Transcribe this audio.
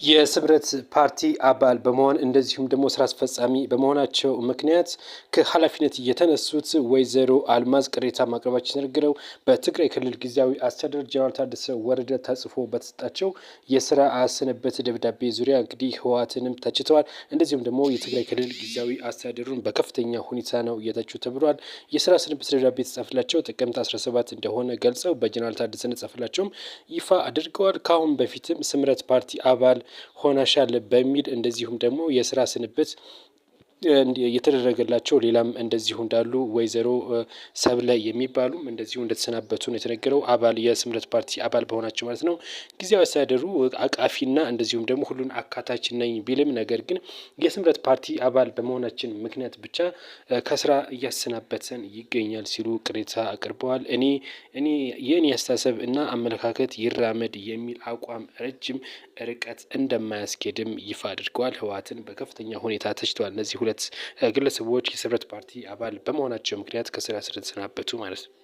የስምረት ፓርቲ አባል በመሆን እንደዚሁም ደግሞ ስራ አስፈጻሚ በመሆናቸው ምክንያት ከኃላፊነት የተነሱት ወይዘሮ አልማዝ ቅሬታ ማቅረባቸው ተነግረው በትግራይ ክልል ጊዜያዊ አስተዳደር ጀነራል ታደሰ ወረደ ተጽፎ በተሰጣቸው የስራ አሰናበት ደብዳቤ ዙሪያ እንግዲህ ህወሓትንም ተችተዋል። እንደዚሁም ደግሞ የትግራይ ክልል ጊዜያዊ አስተዳደሩን በከፍተኛ ሁኔታ ነው የተቹ ተብሏል። የስራ አሰናበት ደብዳቤ የተጻፈላቸው ጥቅምት 17 እንደሆነ ገልጸው በጀነራል ታደሰ ተጻፈላቸውም ይፋ አድርገዋል። ከአሁን በፊትም ስምረት ፓርቲ አባል ሆነሻል በሚል እንደዚሁም ደግሞ የስራ ስንብት የተደረገላቸው ሌላም እንደዚሁ እንዳሉ ወይዘሮ ሰብለ የሚባሉም እንደዚሁ እንደተሰናበቱ ነው የተነገረው። አባል የስምረት ፓርቲ አባል በሆናቸው ማለት ነው። ጊዜያዊ አስተዳደሩ አቃፊና እንደዚሁም ደግሞ ሁሉን አካታች ነኝ ቢልም ነገር ግን የስምረት ፓርቲ አባል በመሆናችን ምክንያት ብቻ ከስራ እያሰናበተን ይገኛል ሲሉ ቅሬታ አቅርበዋል። እኔ የእኔ አስተሳሰብ እና አመለካከት ይራመድ የሚል አቋም ረጅም ርቀት እንደማያስኬድም ይፋ አድርገዋል። ህወሓትን በከፍተኛ ሁኔታ ተችተዋል። እነዚህ ሁለት ግለሰቦች የስምረት ፓርቲ አባል በመሆናቸው ምክንያት ከስራ ስለተሰናበቱ ማለት ነው።